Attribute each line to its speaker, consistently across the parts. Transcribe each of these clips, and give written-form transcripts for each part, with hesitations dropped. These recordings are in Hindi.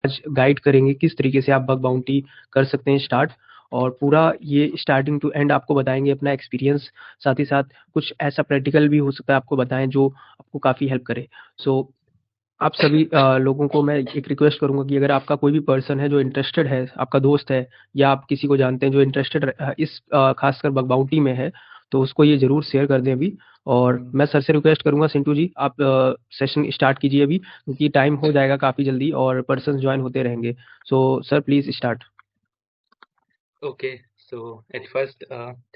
Speaker 1: आज गाइड करेंगे किस तरीके से आप बग बाउंटी कर सकते हैं स्टार्ट, और पूरा ये स्टार्टिंग टू एंड आपको बताएंगे अपना एक्सपीरियंस। साथ ही साथ कुछ ऐसा प्रैक्टिकल भी हो सकता है आपको बताएं जो आपको काफ़ी हेल्प करे। सो आप सभी लोगों को मैं एक रिक्वेस्ट करूंगा कि अगर आपका कोई भी पर्सन है जो इंटरेस्टेड है, आपका दोस्त है या आप किसी को जानते हैं जो इंटरेस्टेड इस खासकर बग बाउंटी में है, तो उसको ये जरूर शेयर कर दें अभी। और मैं सर से रिक्वेस्ट करूंगा, सिंटू जी आप सेशन स्टार्ट कीजिए अभी, क्योंकि टाइम हो जाएगा काफ़ी जल्दी और पर्सन ज्वाइन होते रहेंगे। So sir please start.
Speaker 2: Okay, so at first,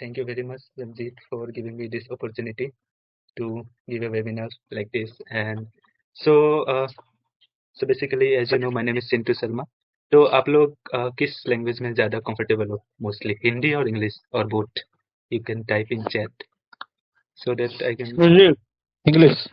Speaker 2: thank you very much, Ranjit, for giving me this opportunity to give a webinar like this. And so, so basically, as you know, my name is Sintu Sharma. तो आप लोग किस लैंग्वेज में ज़्यादा कंफर्टेबल हो? मोस्टली हिंदी और इंग्लिश और both? You can type in chat so that I can.
Speaker 3: English.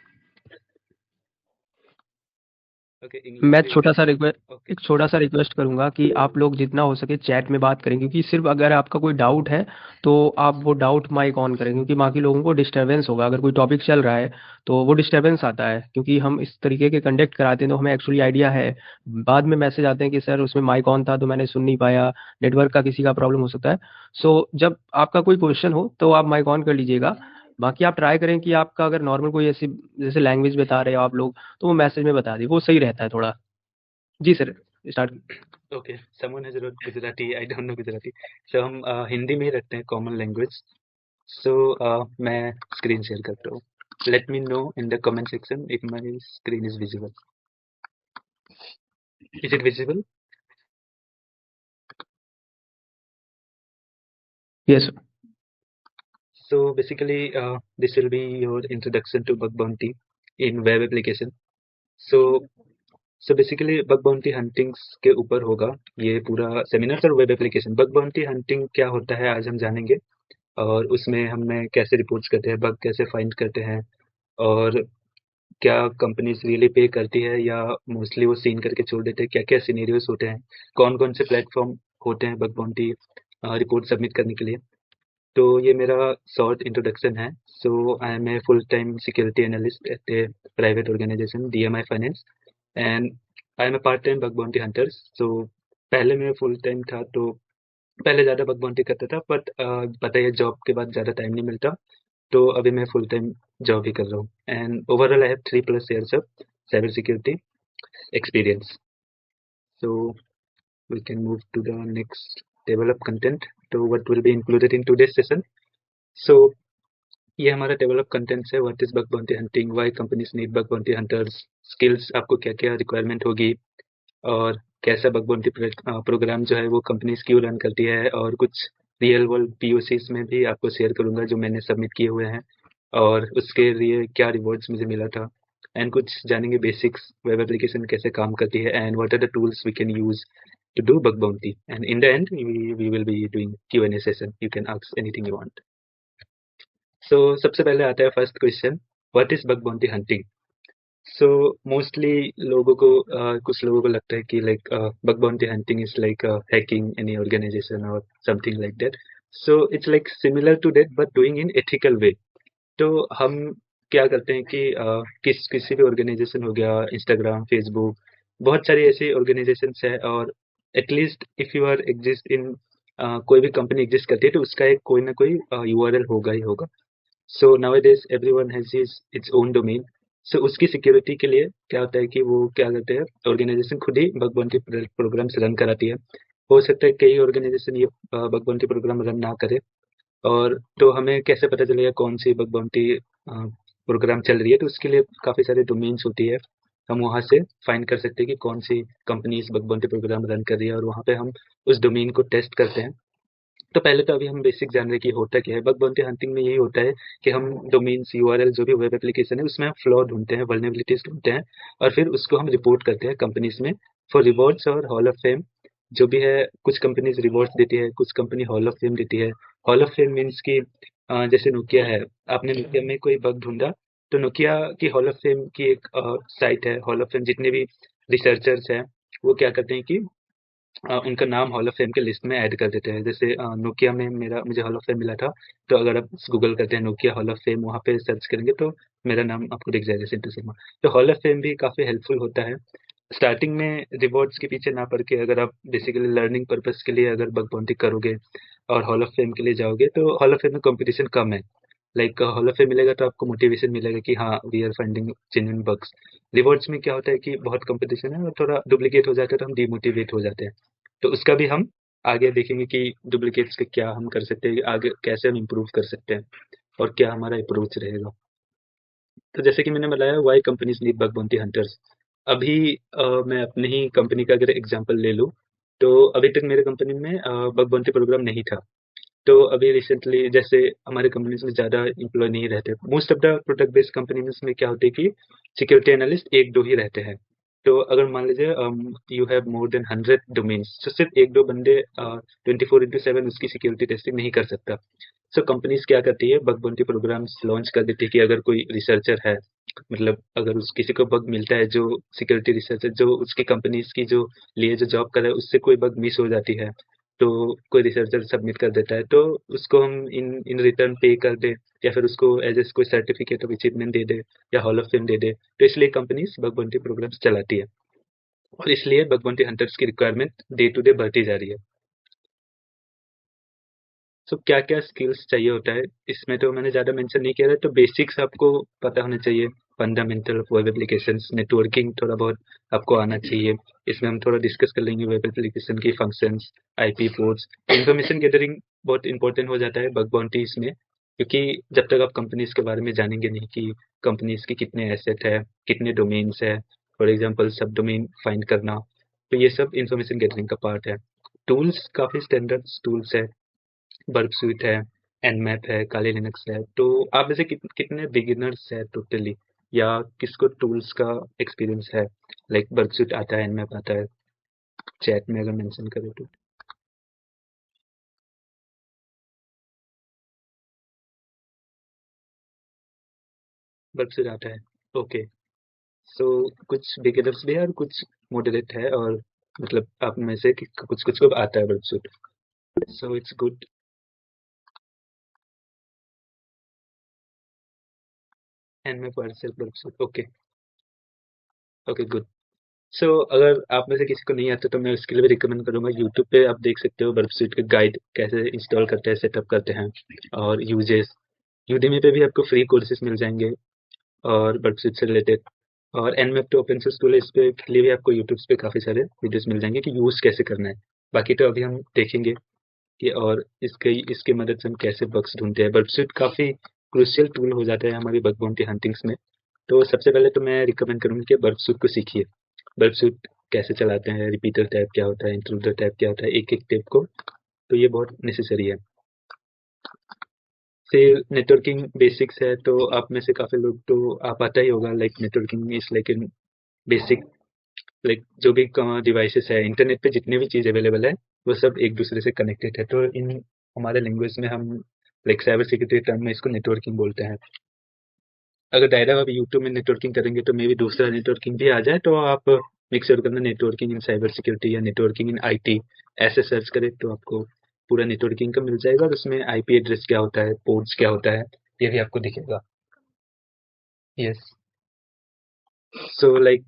Speaker 2: Okay,
Speaker 1: मैं
Speaker 2: English. We can. Okay.
Speaker 1: एक छोटा सा रिक्वेस्ट करूंगा कि आप लोग जितना हो सके चैट में बात करें, क्योंकि सिर्फ अगर आपका कोई डाउट है तो आप वो डाउट माइक ऑन करें, क्योंकि बाकी लोगों को डिस्टरबेंस होगा अगर कोई टॉपिक चल रहा है तो वो डिस्टरबेंस आता है, क्योंकि हम इस तरीके के कंडक्ट कराते हैं तो हमें एक्चुअली आइडिया है। बाद में मैसेज आते हैं कि सर उसमें माइक ऑन था तो मैंने सुन नहीं पाया, नेटवर्क का किसी का प्रॉब्लम हो सकता है। सो जब आपका कोई क्वेश्चन हो तो आप माइक ऑन कर लीजिएगा। बाकी आप ट्राई करें कि आपका अगर नॉर्मल कोई ऐसी जैसे लैंग्वेज बता रहे हो आप लोग तो वो मैसेज में बता दी, वो सही रहता है थोड़ा। जी sir start.
Speaker 2: Okay, someone has wrote Gujarati. I don't know Gujarati. So हम हिंदी में ही रखते हैं कॉमन लैंग्वेज। So मैं स्क्रीन शेयर करता हूँ। Let me know in the comment section if my screen is visible. Is it visible?
Speaker 1: Yes sir.
Speaker 2: So basically, this will be your introduction to bug bounty in web application. So so basically bug bounty hunting के ऊपर होगा ये पूरा seminar sir. Web application bug bounty hunting क्या होता है आज हम जानेंगे, और उसमें हमें कैसे रिपोर्ट्स करते हैं, बग कैसे फाइंड करते हैं, और क्या कंपनीज रियली पे करती है या मोस्टली वो सीन करके छोड़ देते हैं, क्या क्या सिनेरियोज होते हैं, कौन कौन से प्लेटफॉर्म होते हैं बग बाउंटी रिपोर्ट सबमिट करने के लिए। तो ये मेरा शॉर्ट इंट्रोडक्शन है। So I am a full time security analyst at a private organization DMI finance, and I am a part time bug bounty hunters. So पहले मैं फुल टाइम था तो पहले ज़्यादा बग बाउंटी करता था, बट पता ही है जॉब के बाद ज़्यादा टाइम नहीं मिलता, तो अभी मैं फुल टाइम जॉब ही कर रहा हूँ। And overall I have 3+ years of cyber security experience. So we can move to the next table of content. So what will be included in today's session? So ये हमारा टेबल ऑफ कंटेंट्स है। What is bug bounty hunting, why companies need bug bounty hunters, skills आपको क्या क्या रिक्वायरमेंट होगी, और कैसा बग बाउंटी प्रोग्राम जो है वो कंपनीज क्यों रन करती है, और कुछ रियल वर्ल्ड POCs में भी आपको शेयर करूंगा जो मैंने सबमिट किए हुए हैं और उसके लिए क्या रिवॉर्ड्स मुझे मिला था। एंड कुछ जानेंगे बेसिक्स वेब एप्लीकेशन कैसे काम करती है, and what are the tools we can use to do bug bounty. And in the end, we will be doing Q&A session. You can ask anything you want. So सबसे पहले आता है first question, what is bug bounty hunting. So mostly लोगों को कुछ लोगों को लगता है कि like bug bounty hunting is like hacking any organization और something like that. So it's like similar to that but doing in ethical way. तो हम क्या करते हैं कि किसी भी ऑर्गेनाइजेशन हो गया, इंस्टाग्राम, फेसबुक, बहुत सारी ऐसी ऑर्गेनाइजेशंस है, और at least if you are exist in कोई भी कंपनी एग्जिस्ट करती है तो उसका एक कोई ना कोई URL होगा ही होगा। सो nowadays everyone has his its own domain. सो उसकी सिक्योरिटी के लिए क्या होता है कि वो क्या करते हैं, ऑर्गेनाइजेशन खुद ही बग बाउंटी प्रोग्राम्स रन कराती है। हो सकता है कई ऑर्गेनाइजेशन ये बग बाउंटी प्रोग्राम रन ना करे, और तो हमें कैसे पता चलेगा कौन सी बग बाउंटी प्रोग्राम चल रही है, तो उसके लिए काफ़ी सारे डोमेन्स होती है। हम वहाँ से फाइंड कर सकते हैं कि कौन सी कंपनी इस बग बाउंटी प्रोग्राम रन कर रही है, और वहाँ पे हम उस डोमेन को टेस्ट करते हैं। तो पहले तो अभी हम बेसिक जान रहे हैं कि होता क्या है। बग बाउंटी हंटिंग में यही होता है कि हम डोमेन्स URL जो भी वेब एप्लीकेशन है उसमें हम फ्लॉ ढूंढते हैं, वल्नरेबिलिटीज ढूंढते हैं, और फिर उसको हम रिपोर्ट करते हैं कंपनीज में फॉर रिवॉर्ड्स और हॉल ऑफ फेम जो भी है। कुछ कंपनीज रिवॉर्ड्स देती है, कुछ कंपनी हॉल ऑफ फेम देती है। हॉल ऑफ फेम मीन्स कि जैसे नोकिया है, आपने नोकिया में कोई बग ढूंढा तो नोकिया की हॉल ऑफ फेम की एक साइट है। हॉल ऑफ फेम जितने भी रिसर्चर्स हैं वो क्या करते हैं कि उनका नाम हॉल ऑफ फेम के लिस्ट में ऐड कर देते हैं। जैसे नोकिया में मुझे हॉल ऑफ फेम मिला था, तो अगर आप गूगल करते हैं नोकिया हॉल ऑफ फेम, वहाँ पे सर्च करेंगे तो मेरा नाम आपको दिख जाएगा, सिंटू शर्मा। तो हॉल ऑफ फेम भी काफ़ी हेल्पफुल होता है। स्टार्टिंग में रिवॉर्ड्स के पीछे ना पड़ के अगर आप बेसिकली लर्निंग पर्पस के लिए अगर बग बाउंटी करोगे और हॉल ऑफ फेम के लिए जाओगे, तो हॉल ऑफ फेम में कंपटीशन कम है। लाइक हॉल ऑफ फेम मिलेगा तो आपको मोटिवेशन मिलेगा कि हाँ, we are finding genuine bugs. Rewards में क्या होता है कि बहुत कंपटीशन है और थोड़ा डुप्लीकेट हो जाता है, तो हम डिमोटिवेट हो जाते हैं। तो उसका भी हम आगे देखेंगे कि डुप्लीकेट्स के क्या हम कर सकते हैं, आगे कैसे हम इम्प्रूव कर सकते हैं और क्या हमारा अप्रोच रहेगा। तो जैसे कि मैंने बताया, why companies need bug bounty hunters. अभी मैं अपनी ही कंपनी का अगर एग्जांपल ले लूँ, तो अभी तक मेरे कंपनी में बग बाउंटी प्रोग्राम नहीं था। तो अभी रिसेंटली जैसे हमारे कंपनीज में ज़्यादा एम्प्लॉय नहीं रहते। Most of the product based companies में क्या होता है कि सिक्योरिटी एनालिस्ट 1-2 ही रहते हैं। तो अगर मान लीजिए you have more than 100 domains, तो सिर्फ 1-2 बंदे 24/7 उसकी सिक्योरिटी टेस्टिंग नहीं कर सकता। सो कंपनीज क्या करती है, बग बाउंटी प्रोग्राम्स लॉन्च कर देती है कि अगर कोई रिसर्चर है, मतलब अगर उस किसी को बग मिलता है, जो सिक्योरिटी रिसर्चर जो उसकी कंपनीज की जो लिए जो जॉब कर रहा है, उससे कोई बग मिस हो जाती है, तो कोई रिसर्चर सबमिट कर देता है, तो उसको हम इन इन रिटर्न पे कर दे, या फिर उसको एज ए कोई सर्टिफिकेट ऑफ अचीवमेंट दे दे, या हॉल ऑफ फेम दे दे। तो इसलिए कंपनीज बग बाउंटी प्रोग्राम्स चलाती है और इसलिए बग बाउंटी हंटर्स की रिक्वायरमेंट डे टू डे बढ़ती जा रही है। तो क्या-क्या स्किल्स चाहिए होता है, इसमें तो मैंने ज़्यादा मेंशन नहीं किया है, तो बेसिक्स आपको पता होने चाहिए, fundamental of web applications, networking थोड़ा बहुत आपको आना चाहिए। इसमें हम थोड़ा डिस्कस कर लेंगे वेब एप्लीकेशन की functions, IP ports, information gathering बहुत इंपॉर्टेंट हो जाता है बग बाउंटीज में, क्योंकि जब तक आप कंपनीज के बारे में जानेंगे नहीं कि कंपनीज के कितने एसेट है, कितने डोमेन्स है, फॉर एग्जाम्पल सब डोमेन फाइंड करना, तो ये सब इन्फॉर्मेशन गैदरिंग का पार्ट है। टूल्स काफ़ी स्टैंडर्ड टूल्स है, बर्ब स्वीट है, एनमैप है, काली लिनक्स है। तो आप में से कितने बिगिनर्स है टोटली, या किसको टूल्स का एक्सपीरियंस है? लाइक बर्ब स्वीट आता है, एनमैप आता है, चैट में अगर मेंशन करें तो। बर्ब स्वीट आता है, ओके। सो कुछ बिगिनर्स भी है और कुछ मॉडरेट है, और मतलब आप में से कुछ कुछ को आता है Burp Suite, so it's good. Nmap versus Burp Suite, okay. Okay, good. So अगर आप में से किसी को नहीं आता, तो मैं उसके लिए भी रिकमेंड करूंगा, यूट्यूब पे आप देख सकते हो बर्बसूट के गाइड कैसे इंस्टॉल करते हैं, सेटअप करते हैं, और यूजेस। यूडेमी पे भी आपको फ्री कोर्सेज मिल जाएंगे और बर्बसूट से रिलेटेड। और एनमेप तो ओपन सोर्स टूल है, इस पे के लिए भी आपको यूट्यूब पे काफ़ी सारे वीडियोस मिल जाएंगे कि यूज़ कैसे करना है। बाकी तो अभी हम देखेंगे कि और इसकी मदद से हम कैसे बग्स ढूंढते हैं। बर्बसूट काफ़ी क्रूशियल टूल हो जाता है हमारी बग बाउंटी हंटिंग्स में। तो सबसे पहले तो मैं रिकमेंड करूंगा कि बर्बसूट को सीखिए। बर्बसूट कैसे चलाते हैं, रिपीटर टैब क्या होता है, इंट्रूडर टैब क्या होता है, एक-एक टैब को, तो ये बहुत नेसेसरी है। फिर नेटवर्किंग बेसिक्स है, तो आप में से काफ़ी लोग तो आप आता ही होगा, like networking is like an basic, like जो भी डिवाइसेस है, इंटरनेट पे जितनी भी चीज़ अवेलेबल है, वो सब एक दूसरे से कनेक्टेड है। तो इन हमारे लैंग्वेज में हम लाइक साइबर सिक्योरिटी टर्म में इसको नेटवर्किंग बोलते हैं। अगर डायरेक्ट आप यूट्यूब में नेटवर्किंग करेंगे, तो मे बी दूसरा नेटवर्किंग भी आ जाए, तो आप मेक श्योर करना नेटवर्किंग इन साइबर सिक्योरिटी या नेटवर्किंग इन आईटी ऐसे सर्च करें, तो आपको पूरा नेटवर्किंग का मिल जाएगा, और उसमें आईपी एड्रेस क्या होता है, पोर्ट्स क्या होता है, ये भी आपको दिखेगा। यस। सो लाइक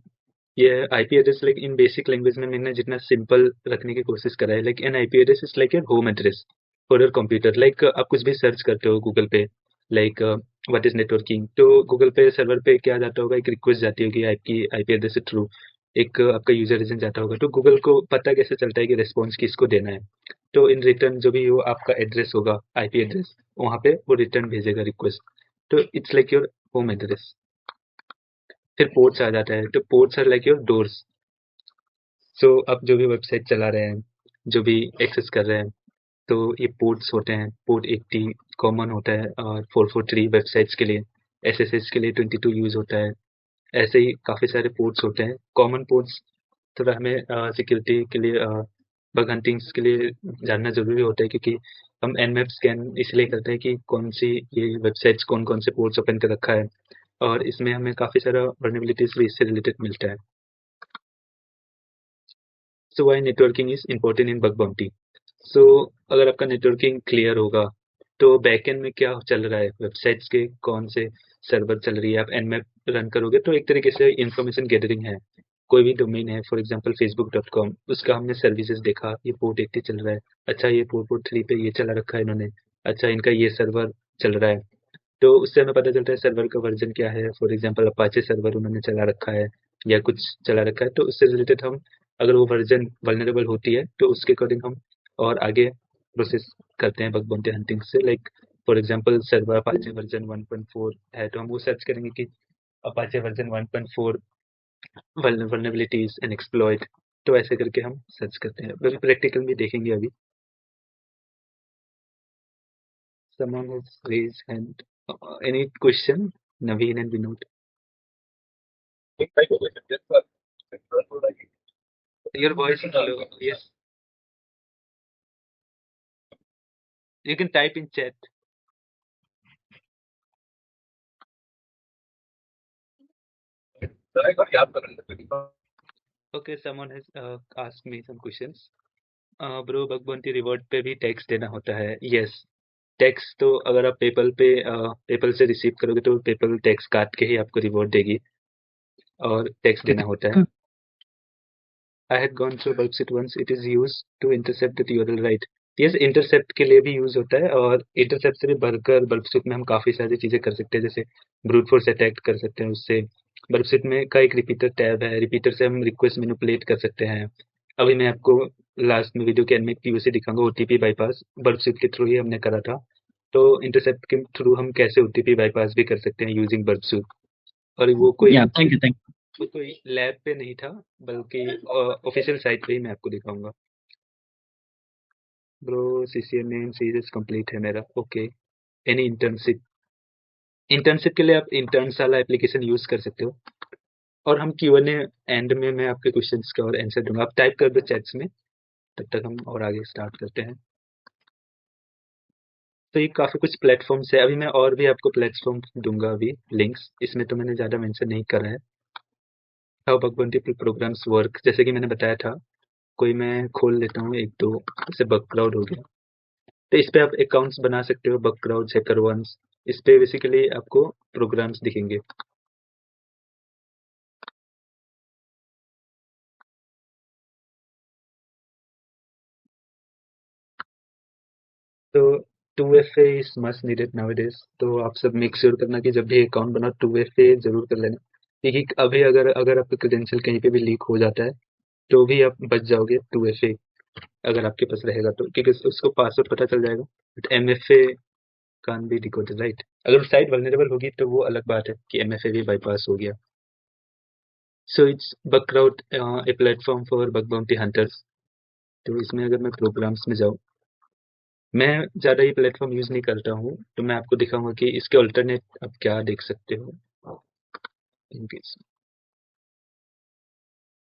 Speaker 2: ये IP address, like in basic language में मैंने जितना सिंपल रखने की कोशिश करा है, like an IP address is like your home address for your computer. Like आप कुछ भी सर्च करते हो गूगल पे, लाइक व्हाट इज नेटवर्किंग, तो गूगल पे सर्वर पे क्या जाता होगा, एक रिक्वेस्ट जाती होगी आपकी आईपी एड्रेस के थ्रू, एक आपका यूजर एजेंट जाता होगा, तो गूगल को पता कैसे चलता है कि रिस्पॉन्स किसको देना है। तो इन रिटर्न जो भी वो आपका एड्रेस होगा, आईपी एड्रेस, वहाँ पे वो रिटर्न भेजेगा रिक्वेस्ट। तो it's like your home address. फिर पोर्ट्स आ जाता है, तो ports are like your doors. So आप जो भी वेबसाइट चला रहे हैं, जो भी एक्सेस कर रहे हैं, तो ये पोर्ट्स होते हैं। पोर्ट 80 कॉमन होता है, और 443 वेबसाइट्स के लिए, एसएसएच के लिए 22 यूज होता है। ऐसे ही काफ़ी सारे पोर्ट्स होते हैं, कॉमन पोर्ट्स। थोड़ा हमें सिक्योरिटी के लिए, बग हंटिंग्स के लिए जानना ज़रूरी होता है, क्योंकि हम एनमैप स्कैन इसलिए करते हैं कि कौन सी ये वेबसाइट्स कौन कौन से पोर्ट्स ओपन कर रखा है, और इसमें हमें काफ़ी सारा वर्नेबिलिटीज भी इससे रिलेटेड मिलता है। So why networking is important in bug bounty. So अगर आपका नेटवर्किंग क्लियर होगा, तो बैकएंड में क्या चल रहा है, वेबसाइट्स के कौन से सर्वर चल रही है, आप एनमैप रन करोगे, तो एक तरीके से इंफॉर्मेशन गैदरिंग है। कोई भी डोमेन है, फॉर एग्जांपल facebook.com, उसका हमने सर्विसेज देखा, ये पोर्ट 80 चल रहा है, अच्छा ये पोर्ट 3 पे ये चला रखा है इन्होंने, अच्छा इनका ये सर्वर चल रहा है, तो उससे हमें पता चलता है सर्वर का वर्जन क्या है। फॉर एग्जांपल अपाचे सर्वर उन्होंने चला रखा है या कुछ चला रखा है, तो उससे रिलेटेड हम, अगर वो वर्जन वल्नरेबल होती है तो उसके अकॉर्डिंग हम और आगे प्रोसेस करते हैं बग बाउंटी हंटिंग से। Like for example server Apache version 1.4 है तो हम वो सर्च करेंगे कि Apache version 1.4 vulnerabilities and exploit, तो ऐसे करके हम सर्च करते हैं। अभी प्रैक्टिकल में देखेंगे अभी। Someone has raised hand. Any question? Naveen and Vinod. Your voice is low. Yes. You can type in chat. Okay, someone has asked me some questions. Bro, bug bounty reward पे भी टैक्स देना होता है? Yes. टैक्स तो अगर आप पेपल से रिसीव करोगे तो पेपल टैक्स काट के ही आपको रिवॉर्ड देगी और टैक्स देना होता है। I had gone through Bulbsuit once. It is used to intercept the URL, right? Yes, intercept के लिए भी यूज होता है और इंटरसेप्ट से भी बढ़कर बल्बसूट में हम काफी सारी चीजें कर सकते हैं, जैसे ब्रूट फोर्स अटैक कर सकते हैं उससे। बल्बसूट में का एक रिपीटर टैब है, रिपीटर से हम रिक्वेस्ट मैनिपुलेट कर सकते हैं। अभी मैं आपको लास्ट में वीडियो के एंड में पीओसी दिखाऊंगा, ओटीपी बाईपास बल्बसूट के थ्रू ही हमने करा था। तो इंटरसेप्ट के थ्रू हम कैसे ओटीपी बाईपास भी कर सकते हैं यूजिंग बल्बसूट। और वो कोई
Speaker 1: थैंक यू।
Speaker 2: वो कोई लैब पे नहीं था, बल्कि ऑफिशियल साइट पे ही मैं आपको दिखाऊंगा। ब्रो सीसीएनए सीरीज कंप्लीट है मेरा। Okay, any internship? इंटर्नशिप के लिए आप इंटर्न्स वाला एप्लीकेशन यूज कर सकते हो, और हम क्यूएनए एंड में मैं आपके क्वेश्चंस का और आंसर दूंगा। आप टाइप कर दो चैट्स में, तब तक हम और आगे स्टार्ट करते हैं। तो ये काफी कुछ प्लेटफॉर्म्स है, अभी मैं और भी आपको प्लेटफॉर्म दूंगा अभी लिंक्स, इसमें तो मैंने ज्यादा मेंशन नहीं करा है। How bug bounty programs work, जैसे कि मैंने बताया था, कोई मैं खोल लेता हूँ एक दो, जैसे बग क्राउड हो गया, तो इस पे आप अकाउंट्स बना सकते हो, बग क्राउड, हैकर वंस। इस पे बेसिकली आपको प्रोग्राम्स दिखेंगे। तो 2FA is must needed nowadays, तो आप सब मेक श्योर करना कि जब भी अकाउंट बनाओ 2FA जरूर कर लेना, क्योंकि अभी अगर अगर आपका क्रेडेंशियल कहीं पे भी लीक हो जाता है तो भी आप बच जाओगे 2FA अगर आपके पास रहेगा तो, क्योंकि उसको पासवर्ड पता चल जाएगा। But MFA can be decoded, right? अगर साइट वल्नरेबल होगी तो वो अलग बात है कि MFA भी बाईपास हो गया। So it's Bugcrowd a platform for bug bounty hunters. तो इसमें अगर मैं प्रोग्राम्स में जाऊँ, मैं ज़्यादा ये प्लेटफॉर्म यूज़ नहीं करता हूँ, तो मैं आपको दिखाऊंगा कि इसके अल्टरनेट आप क्या देख सकते हो। इनकेस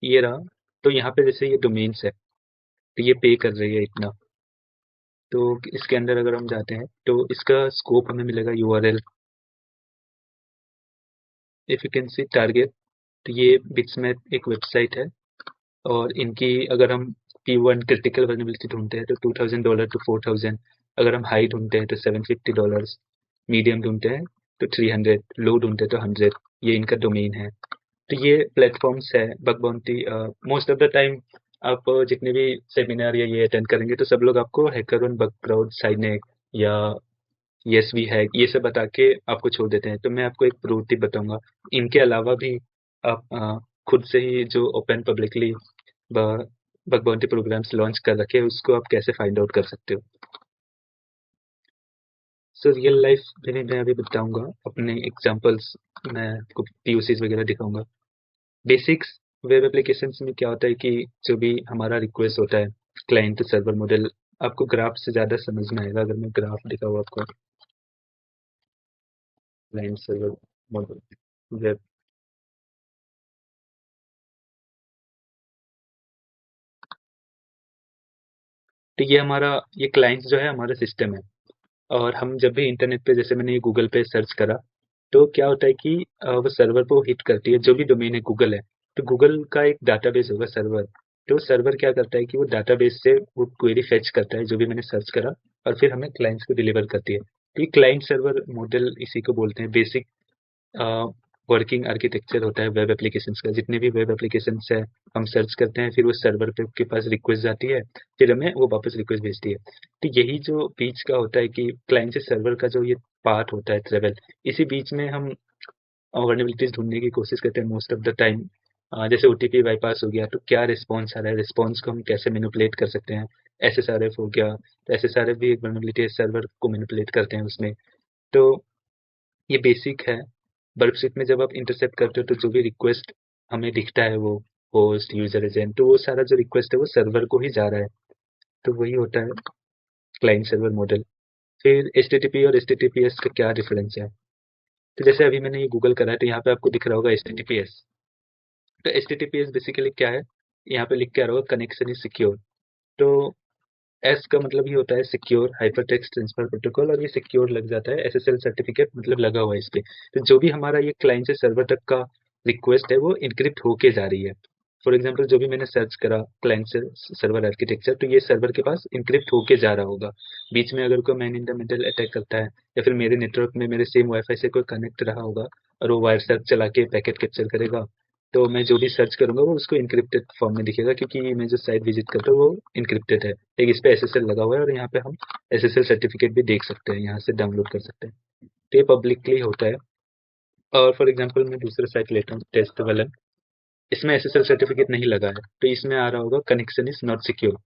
Speaker 2: ये रहा, तो यहाँ पे जैसे ये डोमेन्स है, तो ये पे कर रही है इतना, तो इसके अंदर अगर हम जाते हैं तो इसका स्कोप हमें मिलेगा URL, if you can see target. तो ये बिट्समैप एक वेबसाइट है, और इनकी अगर हम P1 क्रिटिकल वल्नरेबिलिटी ढूंढते हैं तो $2000 to 4000, अगर हम हाई ढूंढते हैं तो $750, मीडियम ढूंढते हैं तो 300, लो ढूंढते हैं तो 100। ये इनका डोमेन है। तो ये प्लेटफॉर्म्स है bug bounty. Most of the time आप जितने भी सेमिनार या ये अटेंड करेंगे तो सब लोग आपको हैकर बग क्राउड, साइनेक या यस वी है ये सब बता के आपको छोड़ देते हैं। तो मैं आपको एक प्रो टिप बताऊंगा, इनके अलावा भी आप खुद से ही जो open publicly bug bounty programs launch कर रखे हैं उसको आप कैसे फाइंड आउट कर सकते हो। सो रियल लाइफ में मैं अभी बताऊंगा अपने एग्जांपल्स, मैं आपको POCs वगैरह दिखाऊंगा। बेसिक्स वेब एप्लीकेशंस में क्या होता है कि जो भी हमारा रिक्वेस्ट होता है क्लाइंट टू सर्वर मॉडल, आपको ग्राफ से ज़्यादा समझ में आएगा अगर मैं ग्राफ दिखाऊँ आपको। क्लाइंट सर्वर मॉडल वेब, तो ये क्लाइंट जो है हमारा सिस्टम है, और हम जब भी इंटरनेट पे, जैसे मैंने ये गूगल पे सर्च करा, तो क्या होता है कि वो सर्वर को हिट करती है, जो भी डोमेन है गूगल है, तो गूगल का एक डाटाबेस होगा सर्वर, तो सर्वर क्या करता है कि वो डाटाबेस से वो क्वेरी फेच करता है जो भी मैंने सर्च करा, और फिर हमें क्लाइंट्स को डिलीवर करती है। तो ये क्लाइंट सर्वर मॉडल इसी को बोलते हैं। बेसिक वर्किंग आर्किटेक्चर होता है वेब एप्लीकेशंस का। जितने भी वेब एप्लीकेशंस है हम सर्च करते हैं, फिर वो सर्वर पे के पास रिक्वेस्ट जाती है, फिर हमें वो वापस रिक्वेस्ट भेजती है। तो यही जो बीच का होता है कि क्लाइंट से सर्वर का जो ये पार्ट होता है ट्रेवल, इसी बीच में हम वर्नेबिलिटीज ढूंढने की कोशिश करते हैं मोस्ट ऑफ द टाइम। जैसे ओटीपी बाईपास हो गया तो क्या रिस्पॉन्स आ रहा है, रिस्पॉन्स को हम कैसे मैनिपुलेट कर सकते हैं। एसएसआरएफ हो गया, तो एसएसआरएफ भी एक वर्नेबिलिटी है, सर्वर को मैनिपुलेट करते हैं उसमें। तो ये बेसिक है। बर्कशीट में जब आप इंटरसेप्ट करते हो तो जो भी रिक्वेस्ट हमें दिखता है वो होस्ट यूजर एजेंट, तो वो सारा जो रिक्वेस्ट है वो सर्वर को ही जा रहा है। तो वही होता है क्लाइंट सर्वर मॉडल। फिर एचटीटीपी और एचटीटीपीएस का क्या डिफरेंस है, तो जैसे अभी मैंने ये गूगल करा है तो यहाँ पे आपको दिख रहा होगा एचटीटीपीएस। तो एचटीटीपीएस बेसिकली क्या है, यहाँ पे लिख के आ रहा होगा कनेक्शन इज सिक्योर। तो एस का मतलब ये होता है सिक्योर हाइपरटेक्स्ट ट्रांसफर प्रोटोकॉल, और ये सिक्योर लग जाता है एसएसएल सर्टिफिकेट मतलब लगा हुआ है इस पे। तो जो भी हमारा ये क्लाइंट से सर्वर तक का रिक्वेस्ट है वो इनक्रिप्ट होके जा रही है। फॉर एग्जांपल जो भी मैंने सर्च करा क्लाइंट से सर्वर आर्किटेक्चर, तो ये सर्वर के पास इनक्रिप्ट होके जा रहा होगा। बीच में अगर कोई man in the middle attack करता है, या फिर मेरे नेटवर्क में मेरे सेम वाईफाई से कोई कनेक्ट रहा होगा और वो वायर सर्च चला के पैकेट कैप्चर करेगा, तो मैं जो भी सर्च करूंगा वो उसको इनक्रिप्टेड फॉर्म में दिखेगा, क्योंकि मैं जो साइट विजिट करता हूँ वो इनक्रिप्टेड है। एक इस पे एसएसएल लगा हुआ है, और यहाँ पे हम एसएसएल सर्टिफिकेट भी देख सकते हैं, यहाँ से डाउनलोड कर सकते हैं। तो ये पब्लिकली होता है। और फॉर एग्जांपल मैं दूसरा साइट लेता हूँ टेस्ट वाला, इसमें एसएसएल सर्टिफिकेट नहीं लगा है, तो इसमें आ रहा होगा कनेक्शन इज नॉट सिक्योर।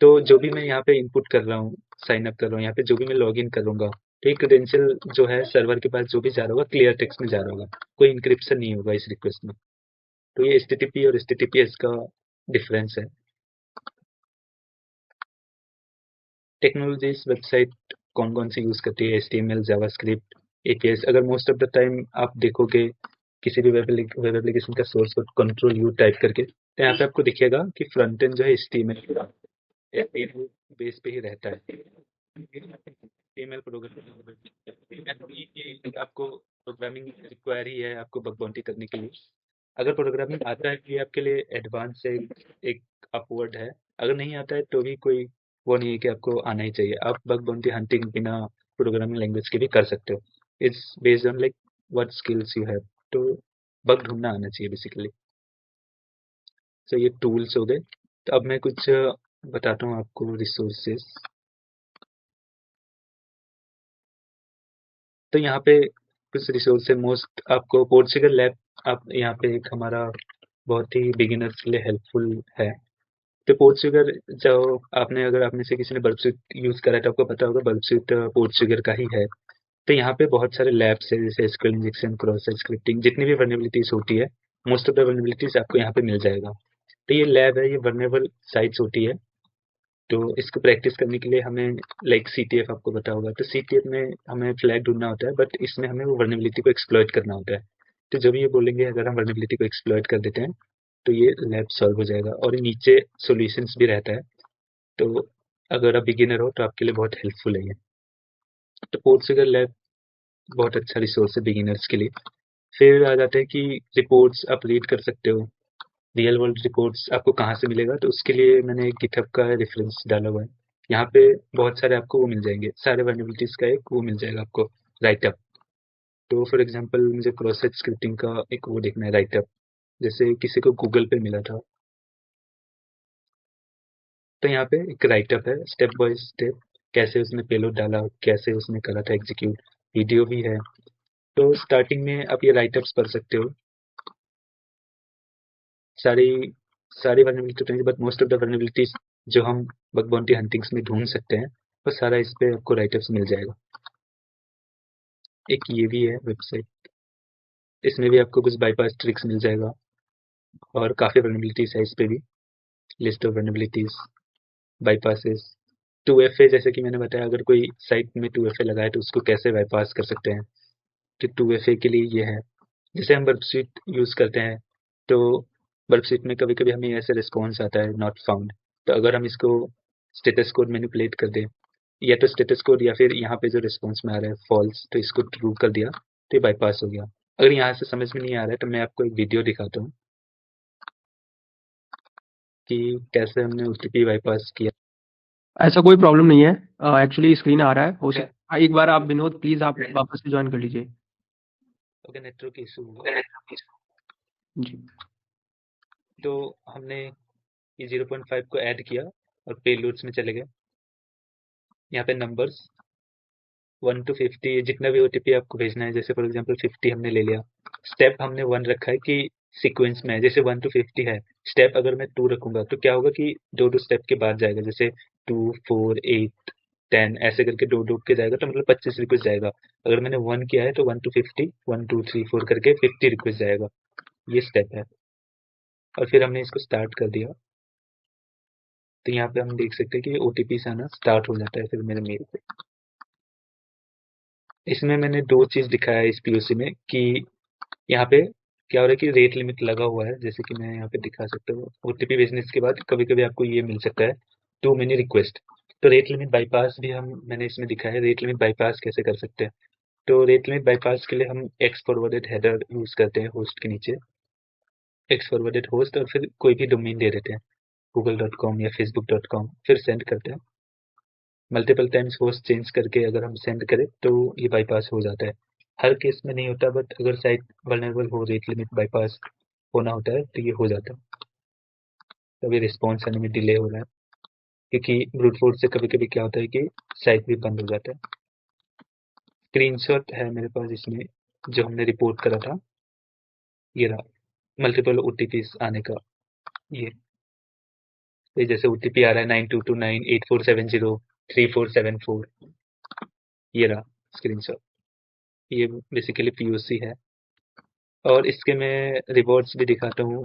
Speaker 2: तो जो भी मैं यहाँ पे इनपुट कर रहा हूँ, साइन अप कर रहा हूँ, यहाँ पे जो भी मैं लॉग इन करूंगा, तो ये क्रेडेंशियल जो है सर्वर के पास जो भी जा रहा होगा क्लियर टेक्स्ट में जा रहा होगा, कोई इंक्रिप्शन नहीं होगा इस रिक्वेस्ट में। तो ये एचटीटीपी और एचटीटीपीएस का डिफरेंस है। टेक्नोलॉजीज वेबसाइट कौन कौन सी यूज करती है, एचटीएमएल जावास्क्रिप्ट एपीएस। अगर मोस्ट ऑफ द टाइम आप देखोगे किसी भी वेब एप्लीकेशन का source code control you type करके, तो यहाँ पे आपको दिखेगा कि फ्रंट एंड जो है एचटीएमएल बेस पे ही रहता है। ईमेल प्रोग्रामिंग आपको प्रोग्रामिंग रिक्वायर ही है आपको बग बाउंटी करने के लिए। अगर प्रोग्रामिंग आता है तो ये आपके लिए एडवांस है, एक अपवर्ड है। अगर नहीं आता है तो भी कोई वो नहीं है कि आपको आना ही चाहिए। आप बग बाउंटी हंटिंग बिना प्रोग्रामिंग लैंग्वेज के भी कर सकते हो। It's based on like what skills you have. तो बग ढूंढना आना चाहिए बेसिकली। तो ये टूल्स हो गए। तो अब मैं कुछ बताता हूँ आपको रिसोर्सेज। तो यहाँ पे कुछ रिसोर्स है। मोस्ट आपको पोर्चुगल लैब, आप यहाँ पे एक हमारा बहुत ही बिगिनर्स के लिए हेल्पफुल है। तो पोर्चुगल जो आपने, अगर आप में से किसी ने बर्बसूट यूज करा है तो आपको पता होगा बर्बसूट पोर्चुगल का ही है। तो यहाँ पे बहुत सारे लैब्स है, जैसे SQL injection, cross site scripting, जितनी भी वर्नेबिलिटीज होती है मोस्ट ऑफ द वर्नेबिलिटीज आपको यहाँ पे मिल जाएगा। तो ये लैब है, ये वर्नेबल साइट्स होती है। तो इसको प्रैक्टिस करने के लिए हमें लाइक सीटीएफ आपको पता होगा, तो सीटीएफ में हमें फ्लैग ढूंढना होता है, बट इसमें हमें वो वर्नेबिलिटी को एक्सप्लॉइट करना होता है। तो जब ये बोलेंगे अगर हम वर्नेबिलिटी को एक्सप्लॉइट कर देते हैं तो ये लैब सॉल्व हो जाएगा, और नीचे सॉल्यूशंस भी रहता है। तो अगर आप बिगिनर हो तो आपके लिए बहुत हेल्पफुल है ये। तो पोर्टुगल लैब बहुत अच्छा रिसोर्स है बिगिनर्स के लिए। फिर आ जाता है कि रिपोर्ट्स आप रीड कर सकते हो। रियल वर्ल्ड रिपोर्ट्स आपको कहाँ से मिलेगा, तो उसके लिए मैंने एक गिटहब का रेफरेंस डाला हुआ है। यहाँ पे बहुत सारे आपको वो मिल जाएंगे, सारे वर्नेबिलिटीज का एक वो मिल जाएगा आपको, राइटअप। तो फॉर एग्जांपल मुझे क्रॉस साइट स्क्रिप्टिंग का एक वो देखना है राइटअप, जैसे किसी को गूगल पे मिला था। तो यहाँ पे एक राइटअप है स्टेप बाय स्टेप, कैसे उसने पेलोड डाला, कैसे उसने करा था एग्जीक्यूट, वीडियो भी है। तो स्टार्टिंग में आप ये राइटअप्स पढ़ सकते हो। सारी सारी वर्नेबिलिटी तो नहीं, but most of the vulnerabilities जो हम बग बाउंटी हंटिंग्स में ढूंढ सकते हैं वो सारा इस पे आपको राइटअप्स मिल जाएगा। एक ये भी है वेबसाइट, इसमें भी आपको कुछ बाईपास ट्रिक्स मिल जाएगा, और काफ़ी वर्नेबिलिटीज है इस पे भी। List of vulnerabilities, bypasses, 2FA, जैसे कि मैंने बताया अगर कोई साइट में 2FA लगाए तो उसको कैसे बाईपास कर सकते हैं। तो 2FA के लिए ये है, जैसे हम वर्कशीट यूज़ करते हैं तो वर्कशीट में कभी कभी हमें ऐसे रिस्पॉन्स आता है नॉट फाउंड। तो अगर हम इसको स्टेटस कोड मैनिपुलेट कर दें, या तो स्टेटस कोड या फिर यहाँ पे जो रिस्पॉन्स में आ रहा है फॉल्स, तो इसको ट्रू कर दिया तो ये बाईपास हो गया। अगर यहाँ से समझ में नहीं आ रहा है तो मैं आपको एक वीडियो दिखाता हूँ कि कैसे हमने ओटीपी बाईपास किया।
Speaker 1: ऐसा कोई प्रॉब्लम नहीं है, एक्चुअली स्क्रीन आ रहा है। हो सकता एक बार आप विनोद प्लीज आप वापस से ज्वाइन कर लीजिए।
Speaker 2: ओके, नेटवर्क इशू हुआ।
Speaker 1: जी।
Speaker 2: तो हमने ये 0.5 को ऐड किया और पेलोड्स में चले गए। यहाँ पे नंबर्स 1 to 50 जितना भी ओटीपी आपको भेजना है, जैसे फॉर एग्जांपल 50 हमने ले लिया, स्टेप हमने 1 रखा है कि सीक्वेंस में है, जैसे 1 to 50 है, स्टेप अगर मैं 2 रखूंगा तो क्या होगा कि दो स्टेप के बाद जाएगा, जैसे 2 4 8 10 ऐसे करके दो के जाएगा, तो मतलब 25 रिक्वेस्ट जाएगा। अगर मैंने 1 किया है तो 1 to 50 1 2 3 4 करके 50 रिक्वेस्ट जाएगा, ये स्टेप है। और फिर हमने इसको स्टार्ट कर दिया, तो यहाँ पे हम देख सकते हैं कि ओटीपी से आना स्टार्ट हो जाता है फिर मेरे मेल पे। इसमें मैंने दो चीज दिखाया है इस पीओसी में कि यहाँ पे क्या हो रहा है कि रेट लिमिट लगा हुआ है, जैसे कि मैं यहाँ पे दिखा सकता हूँ। ओटीपी भेजने के बाद कभी कभी आपको ये मिल सकता है टू मेनी रिक्वेस्ट, तो रेट लिमिट बाईपास भी मैंने इसमें दिखाया है, रेट लिमिट बाईपास कैसे कर सकते हैं। तो रेट लिमिट बाईपास के लिए हम एक्स फॉरवर्डेड हेडर यूज करते हैं होस्ट के नीचे, एक्स फॉरवर्डेड होस्ट, और फिर कोई भी डोमेन दे देते हैं google.com या facebook.com, फिर सेंड करते हैं। मल्टीपल टाइम्स होस्ट चेंज करके अगर हम सेंड करें तो ये बाईपास हो जाता है। हर केस में नहीं होता, बट अगर साइट वल्नरेबल हो, रेट लिमिट बाईपास होना होता है, तो ये हो जाता है। कभी रिस्पॉन्स आने में डिले हो रहा है, क्योंकि ब्रूट फोर्स से कभी कभी क्या होता है कि साइट भी बंद हो जाता है। स्क्रीनशॉट है मेरे पास इसमें जो हमने रिपोर्ट करा था, ये रहा मल्टीपल ओटीपीज आने का। ये जैसे ओटीपी आ रहा है 922984703474, ये रहा स्क्रीनशॉट। ये बेसिकली पीओसी है, और इसके मैं रिवॉर्ड्स भी दिखाता हूँ।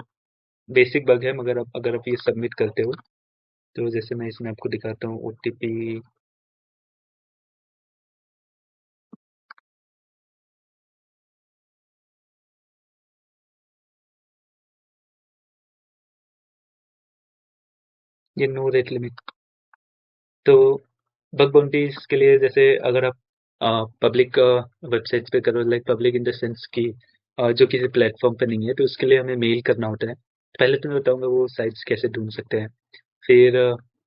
Speaker 2: बेसिक बग है, मगर अब अगर आप ये सबमिट करते हो तो जैसे मैं इसमें आपको दिखाता हूँ ओटीपी। ये नो रेट लिमिट। तो बग बाउंटीज के लिए, जैसे अगर आप पब्लिक वेबसाइट पे करो, like public in the sense की जो किसी प्लेटफॉर्म पे नहीं है, तो उसके लिए हमें मेल करना होता है। पहले तो मैं बताऊंगा वो साइट्स कैसे ढूंढ सकते हैं। फिर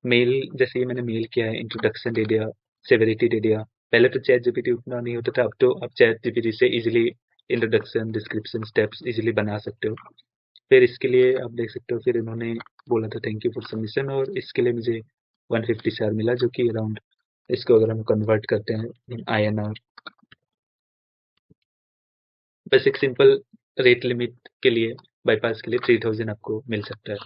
Speaker 2: मेल, जैसे ये मैंने मेल किया है, इंट्रोडक्शन दे दिया, सेवेरिटी दे दिया। पहले तो चैट जीपीटी उतना नहीं होता था, अब तो आप चैट जीपीटी से easily introduction, description, steps easily बना सकते हो। फिर इसके लिए आप देख सकते हो, फिर इन्होंने बोला था थैंक यू फॉर सबमिशन, और इसके लिए मुझे 150 स्टार मिला, जो कि अराउंड, इसको अगर हम कन्वर्ट करते हैं INR, बस एक सिंपल रेट लिमिट के लिए, बाईपास के लिए 3000 आपको मिल सकता है।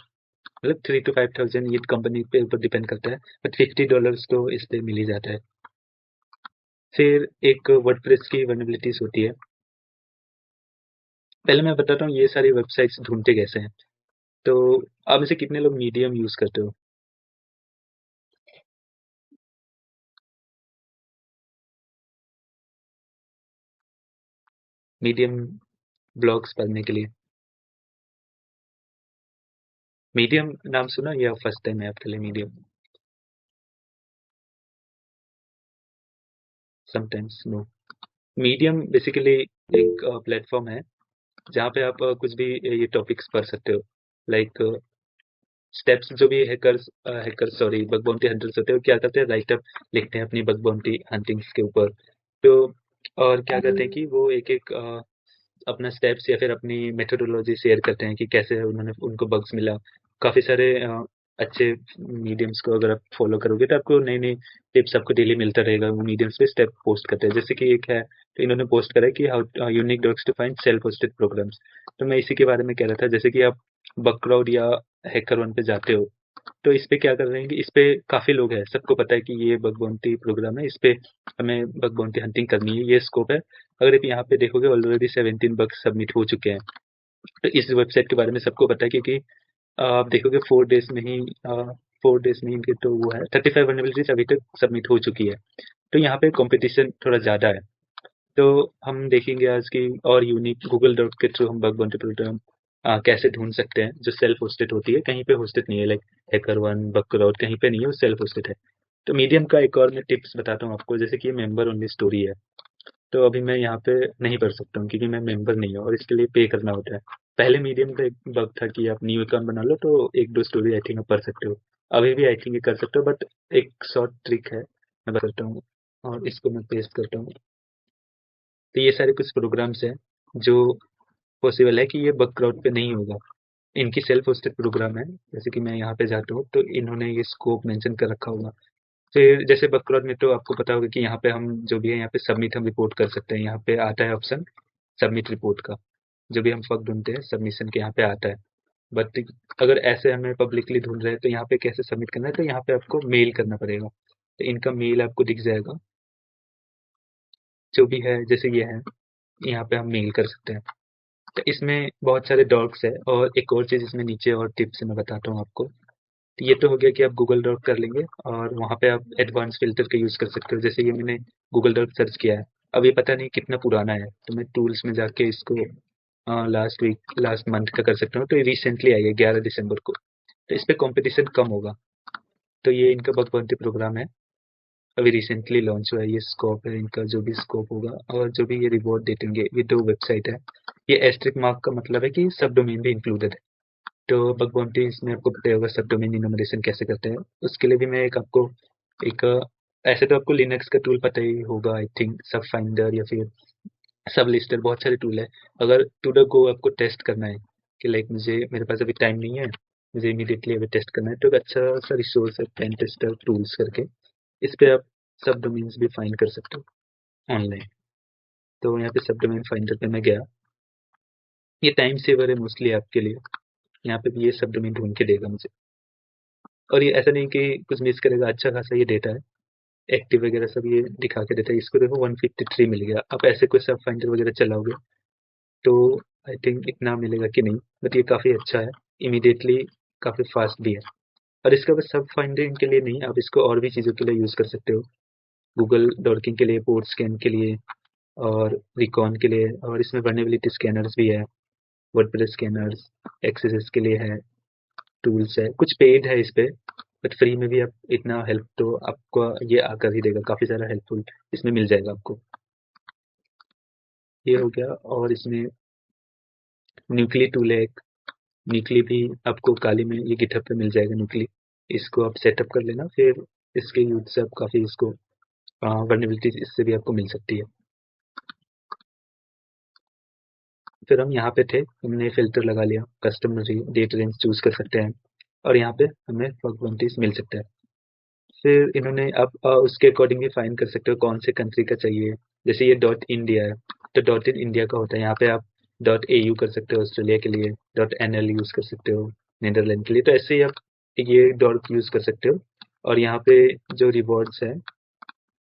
Speaker 2: मतलब 3 to 5,000, ये कंपनी पे ऊपर डिपेंड करता है, बट $50 तो इस पे मिल ही जाता है। फिर एक वर्डप्रेस की वल्नरेबिलिटीज होती है। पहले मैं बताता हूँ ये सारी वेबसाइट्स ढूंढते कैसे हैं। तो आप में से कितने लोग मीडियम यूज करते हो? मीडियम ब्लॉग्स पढ़ने के लिए? मीडियम नाम सुना या फर्स्ट टाइम है आपके लिए medium? Sometimes no. Medium basically एक प्लेटफॉर्म है जहाँ पे आप कुछ भी ये टॉपिक्स पढ़ सकते हो, लाइक स्टेप्स। जो भी hackers sorry bug bounty hunters होते हैं, वो क्या करते हैं, राइट अप लिखते हैं अपनी बग बाउंटी हंटिंग्स के ऊपर। तो और क्या करते हैं कि वो एक एक अपना स्टेप्स या फिर अपनी मेथोडोलॉजी शेयर करते हैं कि कैसे उन्होंने उनको बग्स मिला। काफ़ी सारे अच्छे मीडियम्स को अगर आप फॉलो करोगे तो आपको नई नई टिप्स आपको डेली मिलता रहेगा। वो मीडियम्स पे स्टेप पोस्ट करते हैं, जैसे कि एक है, तो इन्होंने पोस्ट करा है कि how unique docs to find self hosted programs. तो मैं इसी के बारे में कह रहा था, जैसे कि आप बगक्राउड या हैकर वन पे जाते हो, तो इस पे क्या कर रहे हैं कि इस पे काफ़ी लोग हैं, सबको पता है कि ये बग बाउंटी प्रोग्राम है, इस पे हमें बग बाउंटी हंटिंग करनी है, ये स्कोप है। अगर आप यहाँ पे देखोगे ऑलरेडी 17 बग्स सबमिट हो चुके हैं। तो इस वेबसाइट के बारे में सबको पता है, क्योंकि आप देखोगे 4 डेज में इनके तो वो है 35 वल्नरेबिलिटीज अभी तक सबमिट हो चुकी है। तो यहाँ पे कंपटीशन थोड़ा ज़्यादा है। तो हम देखेंगे आज की और यूनिक गूगल डॉट के थ्रू हम बग बाउंटी प्रोग्राम कैसे ढूंढ सकते हैं, जो सेल्फ होस्टेड होती है, कहीं पे होस्टेड नहीं है, लाइक हैकर वन, बगक्राउड कहीं पे नहीं है, वो सेल्फ होस्टेड है। तो मीडियम का एक और मैं टिप्स बताता हूँ आपको, जैसे कि ये मेंबर ओनली स्टोरी है। तो अभी मैं यहाँ पे नहीं पढ़ सकता हूँ क्योंकि मैं मेंबर नहीं हूँ, और इसके लिए पे करना होता है। पहले मीडियम का एक बग था कि आप न्यू अकाउंट बना लो तो एक दो स्टोरी आई थिंक आप पढ़ सकते हो। अभी भी आई थिंक ये कर सकते हो, बट एक शॉर्ट ट्रिक है, मैं बताता हूँ, और इसको मैं पेस्ट करता हूँ। तो ये सारे कुछ प्रोग्राम्स हैं जो पॉसिबल है कि ये बग क्राउड पे नहीं होगा। इनकी सेल्फ होस्टेड प्रोग्राम है, जैसे कि मैं यहाँ पे जाता हूँ तो इन्होंने ये स्कोप मेंशन कर रखा होगा। फिर जैसे बग क्राउड में तो आपको पता होगा कि यहाँ पे हम जो भी है यहाँ पे सबमिट हम रिपोर्ट कर सकते हैं। यहाँ पे आता है ऑप्शन सबमिट रिपोर्ट का, जो भी हम बग ढूंढते हैं सबमिशन के यहाँ पे आता है। बट अगर ऐसे हमें पब्लिकली ढूंढ रहे हैं तो यहाँ पे कैसे सबमिट करना है, तो यहाँ पे आपको मेल करना पड़ेगा। तो इनका मेल आपको दिख जाएगा, जो भी है जैसे ये है, यहाँ पे हम मेल कर सकते हैं। तो इसमें बहुत सारे डॉक्स है, और एक और चीज़ इसमें नीचे और टिप्स मैं बताता हूँ आपको। तो ये तो हो गया कि आप गूगल डॉक कर लेंगे, और वहाँ पे आप एडवांस फिल्टर का यूज़ कर सकते हो। जैसे ये मैंने गूगल डॉक सर्च किया है, अब ये पता नहीं कितना पुराना है, तो मैं टूल्स में जाके इसको लास्ट मंथ का कर सकता हूँ। तो ये रिसेंटली आई है 11 दिसंबर को, तो इस पे कंपटीशन कम होगा। तो ये इनका बग बाउंटी प्रोग्राम है, अभी रिसेंटली लॉन्च हुआ है। ये स्कोप है इनका, जो भी स्कोप होगा और जो भी ये रिवॉर्ड देंगे, ये 2 वेबसाइट है। ये एस्टेरिक मार्क का मतलब है कि सब डोमेन भी इंक्लूडेड है। तो बग बाउंटी इसमें आपको पता होगा सब डोमेन इनोमरेशन कैसे करते हैं। उसके लिए भी मैं एक आपको एक ऐसे तो आपको लिनक्स का टूल पता ही होगा, आई थिंक सब फाइंडर या फिर सब लिस्टर, बहुत सारे टूल है। अगर टू द गो आपको टेस्ट करना है कि लाइक मुझे मेरे पास अभी टाइम नहीं है, मुझे इमीडिएटली अभी टेस्ट करना है, तो एक अच्छा सा रिसोर्स है पेन टेस्टर टूल्स करके। इस पे आप सब डोमेन्स भी फाइंड कर सकते हो ऑनलाइन। तो यहाँ पे सब डोमेन फाइंडर पे मैं गया, ये टाइम सेवर है मोस्टली आपके लिए। यहाँ पे भी ये सब डोमेन ढूंढ के देगा मुझे, और ये ऐसा नहीं कि कुछ मिस करेगा, अच्छा खासा ये डेटा है, एक्टिव वगैरह सब ये दिखा के देता है। इसको देखो 153 मिल गया। आप ऐसे कोई सब फाइंडर वगैरह चलाओगे तो आई थिंक इतना मिलेगा कि नहीं, बट ये काफ़ी अच्छा है, इमीडिएटली काफ़ी फास्ट भी है। और इसका बस सब फाइंडिंग के लिए नहीं, आप इसको और भी चीज़ों के लिए यूज़ कर सकते हो। गूगल डॉकिंग के लिए, पोर्ट स्कैन के लिए, और रिकॉन के लिए, और इसमें वर्नेबिलिटी स्कैनर्स भी है, वर्डप्रेस स्कैनर्स, एक्सेस के लिए है, टूल्स है। कुछ पेड है इस पे, बट फ्री में भी आप इतना हेल्प तो आपको ये आकर ही देगा, काफ़ी सारा हेल्पफुल इसमें मिल जाएगा आपको। ये हो गया, और इसमें न्यूक्ली टूल है एक, न्यूक्ली भी आपको काली में ये गिटहब पे मिल जाएगा न्यूक्ली। इसको आप सेटअप कर लेना, फिर इसके यूज से आप काफ़ी इसको वर्नेबिलिटी इससे भी आपको मिल सकती है। फिर हम यहाँ पे थे, हमने फिल्टर लगा लिया, कस्टम डेट रेंज चूज कर सकते हैं, और यहाँ पे हमें वर्नेबिलिटीज मिल सकता है। फिर इन्होंने आप उसके अकॉर्डिंग भी फाइन कर सकते हो कौन से कंट्री का चाहिए। जैसे ये डॉट इंडिया है, तो डॉट इन इंडिया का होता है, यहाँ पे आप डॉट AU कर सकते हो ऑस्ट्रेलिया के लिए, डॉट NL यूज़ कर सकते हो नीदरलैंड के लिए। तो ऐसे ही आप ये डॉट यूज़ कर सकते हो। और यहाँ पे जो रिवॉर्ड्स है,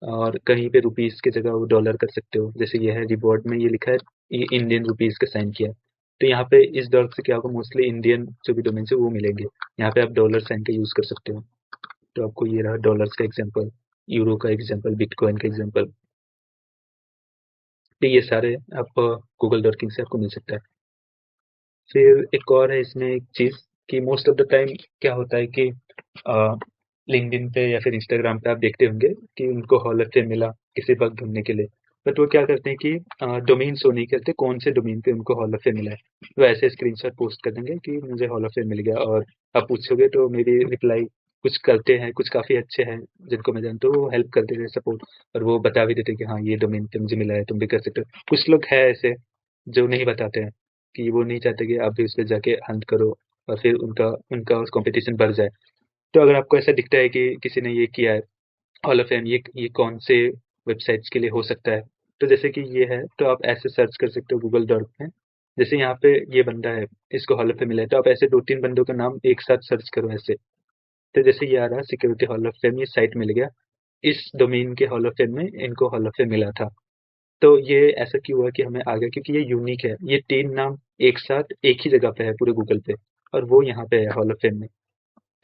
Speaker 2: और कहीं पे रुपीज़ की जगह वो डॉलर कर सकते हो। जैसे ये है रिवॉर्ड में ये लिखा है, ये इंडियन रुपीज़ का साइन किया है, तो यहाँ पे इस डॉलर से क्या होगा, मोस्टली इंडियन जो भी डोमेन है वो मिलेंगे। यहाँ पे आप डॉलर साइन का यूज़ कर सकते हो। तो आपको ये रहा डॉलर्स का एग्जांपल, यूरो का एग्जांपल, बिटकॉइन का एग्जांपल। तो ये सारे आप गूगल डॉकिंग से आपको मिल सकता है। फिर एक और है इसमें एक चीज़, कि मोस्ट ऑफ द टाइम क्या होता है कि लिंक्डइन पे या फिर इंस्टाग्राम पे आप देखते होंगे कि उनको हॉल ऑफ फेम मिला किसी बग ढूंढने के लिए। बट वो क्या करते हैं कि डोमेन शो नहीं करते कौन से डोमेन पे उनको हॉल ऑफ फेम मिला है। तो ऐसे स्क्रीनशॉट पोस्ट कर देंगे कि मुझे हॉल ऑफ फेम मिल गया, और आप पूछोगे तो मेरी रिप्लाई कुछ करते हैं, कुछ काफ़ी अच्छे हैं जिनको मैं जानता हूँ, वो हेल्प कर देते हैं सपोर्ट, और वो बता भी देते हैं कि हाँ ये डोमेन पे मुझे मिला है, तुम भी कर सकते हो। कुछ लोग हैं ऐसे जो नहीं बताते हैं, कि वो नहीं चाहते कि आप भी उस पे जाके हंट करो, और फिर उनका उनका कंपटीशन बढ़ जाए। तो अगर आपको ऐसा दिखता है कि किसी ने ये किया है हॉल ऑफ फेम, ये कौन से वेबसाइट्स के लिए हो सकता है, तो जैसे कि ये है, तो आप ऐसे सर्च कर सकते हो गूगल डॉट में। जैसे यहाँ पे ये बंदा है, इसको हॉल ऑफ फेम मिला है, तो आप ऐसे 2-3 बंदों का नाम एक साथ सर्च करो ऐसे। तो जैसे ये आ रहा सिक्योरिटी हॉल ऑफ फेम, ये साइट मिल गया, इस डोमेन के हॉल ऑफ फेम में इनको हॉल ऑफ फेम मिला था। तो ये ऐसा क्यों हुआ कि हमें आ गया, क्योंकि ये यूनिक है, ये 3 नाम एक साथ एक ही जगह पे है पूरे गूगल पे, और वो यहाँ पे है हॉल ऑफ फेम में।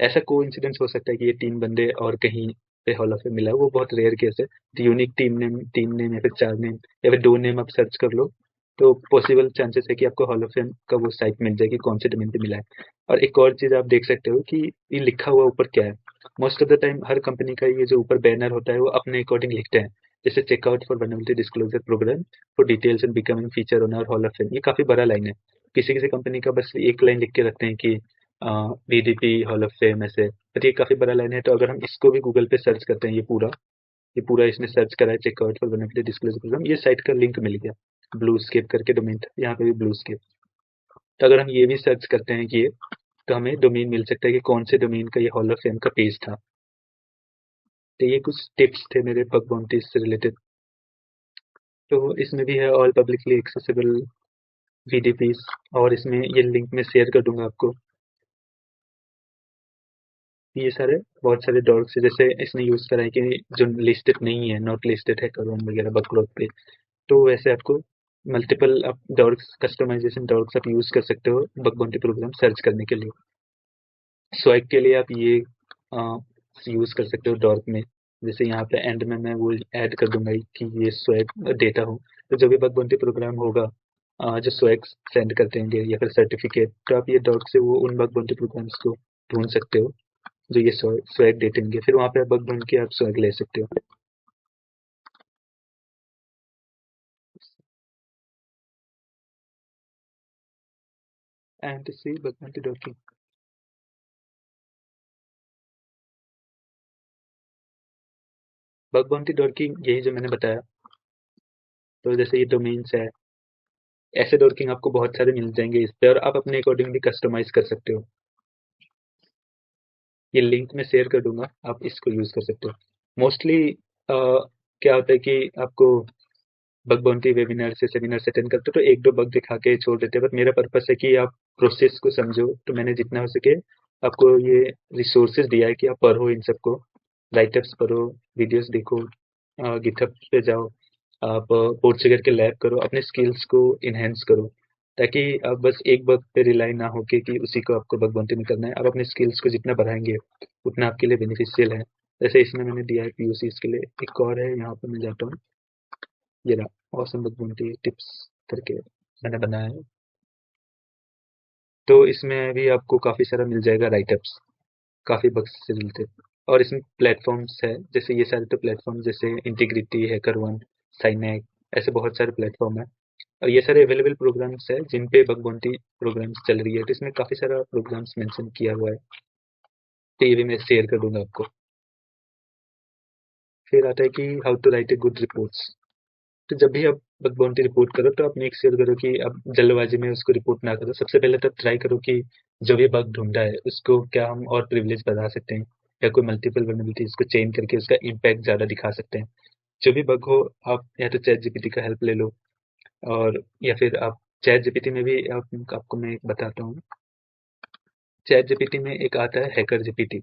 Speaker 2: ऐसा कोइंसिडेंस हो सकता है कि ये 3 बंदे और कहीं पे हॉल ऑफ फेम मिला है, वो बहुत रेयर केस है। तो यूनिक 3 नेम या फिर 4 नेम या फिर 2 नेम आप सर्च कर लो, तो पॉसिबल चांसेस है कि आपको हॉल ऑफ फेम का वो साइट मिल जाएगी कौन से डोमेन पे मिला है। और एक और चीज़ आप देख सकते हो कि ये लिखा हुआ ऊपर क्या है। Most of the time her company का ये जो ऊपर बैनर होता है वो अपने अकॉर्डिंग लिखते हैं। जैसे checkout for vulnerability disclosure program for details and becoming feature on our hall of fame, ये काफ़ी बड़ा लाइन है। किसी किसी कंपनी का बस एक लाइन लिख के रखते हैं कि VDP हॉल ऑफ फेम ऐसे, बट ये काफ़ी बड़ा लाइन है। तो अगर हम इसको भी गूगल पे सर्च करते हैं, ये पूरा इसने सर्च करा है checkout for vulnerability disclosure program, ये साइट का लिंक मिल गया। ब्लू स्केप करके डोमेन था, यहाँ पे भी ब्लू स्केप। तो अगर हम ये भी सर्च करते हैं कि ये, तो हमें डोमेन मिल सकता है कि कौन से डोमेन का ये हॉल ऑफ फेम का पेज था। तो ये कुछ टिप्स थे मेरे बग बाउंटी से रिलेटेड। तो इसमें भी है ऑल पब्लिकली एक्सेसिबल VDPs, और इसमें ये लिंक मैं शेयर कर दूंगा आपको। ये सारे बहुत सारे डॉग्स है, जैसे इसने यूज करा है कि जो लिस्टेड नहीं है, नॉट लिस्टेड है करोन वगैरह बकलोग पे, तो वैसे आपको मल्टीपल आप डॉग्स कस्टमाइजेशन डॉग्स आप यूज कर सकते हो बग बाउंटी प्रोग्राम सर्च करने के लिए। स्वैग के लिए आप ये यूज कर सकते हो डॉर्क में। जैसे यहाँ पे एंड में मैं वो ऐड कर दूंगा कि ये स्वैग डेटा हो, तो जो भी बग बाउंटी प्रोग्राम होगा, जो स्वैग सेंड करते हैं या फिर सर्टिफिकेट, तो आप ये डॉर्क से वो उन बग बाउंटी प्रोग्राम्स को ढूंढ सकते हो जो ये स्वैग देते होंगे, फिर वहाँ पे आप बग ढूंढ के आप स्वैग ले सकते हो। And see bug bounty docking. Bug bounty docking यही जो मैंने बताया। तो जैसे ये डोमेन्स है, ऐसे डॉकिंग आपको बहुत सारे मिल जाएंगे इस पे, और आप अपने अकॉर्डिंग भी कस्टमाइज कर सकते हो। ये लिंक मैं शेयर कर दूंगा, आप इसको यूज कर सकते हो। मोस्टली क्या होता है कि आपको बग बाउंटी वेबिनार से सेमिनार से अटेंड करते हो तो एक दो बग दिखा के छोड़ देते हैं, बट मेरा पर्पस है कि आप प्रोसेस को समझो। तो मैंने जितना हो सके आपको ये रिसोर्सेज दिया है कि आप पढ़ो इन सबको, राइटअप्स पढ़ो, वीडियोस देखो, गिटहब पे जाओ, आप पोर्चुगल के लैब करो, अपने स्किल्स को इनहेंस करो, ताकि आप बस एक बग पे रिलाई ना होके कि उसी को आपको बग बाउंटी में करना है। आप अपने स्किल्स को जितना बढ़ाएंगे उतना आपके लिए बेनिफिशियल है। जैसे इसमें मैंने दिया है POCs के लिए, एक और है यहाँ पर मैं जाता हूँ, ये रहा ऑसम बग बाउंटी टिप्स करके मैंने बनाया है। तो इसमें भी आपको काफ़ी सारा मिल जाएगा राइटअप्स, काफ़ी बग्स से रिलेटेड। और इसमें प्लेटफॉर्म्स है, जैसे ये सारे तो प्लेटफॉर्म जैसे इंटीग्रिटी, हैकर1, साइनैक, ऐसे बहुत सारे प्लेटफॉर्म है, और ये सारे अवेलेबल प्रोग्राम्स है जिन पे बग बाउंटी प्रोग्राम्स चल रही है। तो इसमें काफ़ी सारा प्रोग्राम्स मेंशन किया हुआ है, तो ये भी मैं शेयर कर दूंगा आपको। फिर आता है कि how to write a good reports. तो जब भी आप बग बाउंटी रिपोर्ट करो तो आप मेक श्योर करो कि आप जल्दबाजी में उसको रिपोर्ट ना करो। सबसे पहले तो ट्राई करो कि जो भी बग ढूंढा है उसको क्या हम और प्रिविलेज बढ़ा सकते हैं, या कोई मल्टीपल वल्नरेबिलिटी इसको चेंज करके उसका इम्पैक्ट ज़्यादा दिखा सकते हैं। जो भी बग हो, आप या तो चैट जीपीटी का हेल्प ले लो, और या फिर आप चैट जीपीटी में भी आपको मैं एक बताता हूँ। चैट जीपीटी में एक आता है हैकर जीपीटी,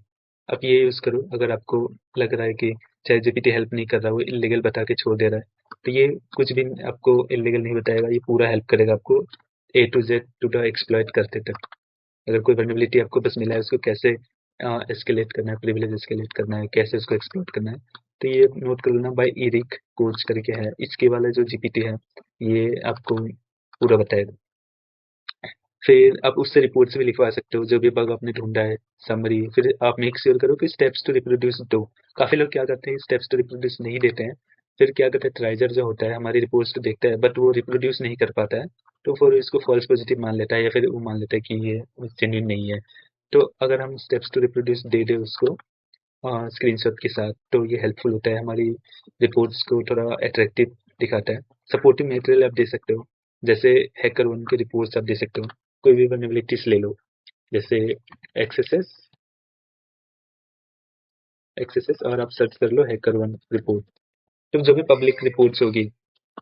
Speaker 2: आप ये यूज़ करो अगर आपको लग रहा है कि चैट जीपीटी हेल्प नहीं कर रहा, वो इलीगल बता के छोड़ दे रहा है। तो ये कुछ भी आपको इलीगल नहीं बताएगा, ये पूरा हेल्प करेगा आपको A to Z to the exploit करते तक। अगर कोई वल्नरेबिलिटी आपको बस मिला है उसको कैसे एस्केलेट करना है, प्रिविलेज एस्केलेट करना है, कैसे उसको एक्सप्लॉइट करना है, तो ये नोट कर लेना। बाय ईरिक कोच करके है, इसके वाला जो जीपीटी है ये आपको पूरा बताएगा। फिर आप उससे रिपोर्ट्स भी लिखवा सकते हो, जो भी बग आपने ढूंढा है, समरी। फिर आप मेक श्योर करो कि स्टेप्स टू रिप्रोड्यूस दो। काफ़ी लोग क्या करते हैं, स्टेप्स टू रिप्रोड्यूस नहीं देते हैं, फिर क्या करते हैं, ट्राइजर जो होता है हमारी रिपोर्ट्स तो देखता है बट वो रिप्रोड्यूस नहीं कर पाता है, तो फिर इसको फॉल्स पॉजिटिव मान लेता है, या फिर वो मान लेता है कि ये जेन्युइन नहीं है। तो अगर हम स्टेप्स टू रिप्रोड्यूस दे दे उसको स्क्रीनशॉट के साथ, तो ये हेल्पफुल होता है, हमारी रिपोर्ट्स को थोड़ा अट्रैक्टिव दिखाता है। सपोर्टिंग मटेरियल आप दे सकते हो, जैसे हैकर1 के रिपोर्ट्स आप दे सकते हो। कोई भी वल्नरेबिलिटीज ले लो, जैसे एक्सेसेस एक्सेसेस, और आप सर्च कर लो हैकर1 रिपोर्ट। तो जो भी पब्लिक रिपोर्ट्स होगी,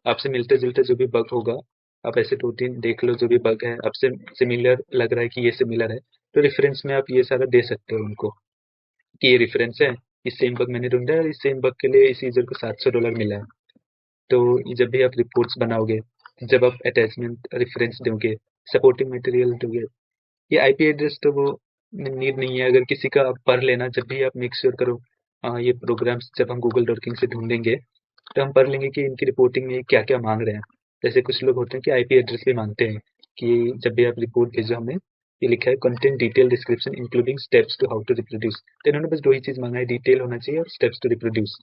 Speaker 2: आपसे मिलते जुलते जो भी बग होगा, आप ऐसे 2-3 देख लो जो भी बग है आपसे सिमिलर लग रहा है कि ये सिमिलर है, तो रेफरेंस में आप ये सारा दे सकते हो उनको कि ये रेफरेंस है, इस सेम बग मैंने ढूंढा है, और इस सेम बग के लिए इस यूजर को $700 मिला है। तो जब भी आप रिपोर्ट्स बनाओगे, जब आप अटैचमेंट रेफरेंस दोगे, सपोर्टिंग मटेरियल दोगे, ये आईपी एड्रेस तो वो नीड नहीं है, अगर किसी का आप पढ़ लेना। जब भी आप मेक श्योर करो, ये प्रोग्राम्स जब हम गूगल डॉकिंग से ढूंढेंगे तो हम पढ़ लेंगे कि इनकी रिपोर्टिंग में क्या क्या मांग रहे हैं। जैसे कुछ लोग होते हैं कि आईपी एड्रेस भी मांगते हैं, कि जब भी आप रिपोर्ट भेजो हमें, ये लिखा है content detail description including steps to how to reproduce, तो इन्होंने बस दो ही चीज मांगा है, डिटेल होना चाहिए और स्टेप्स टू रिप्रोड्यूस,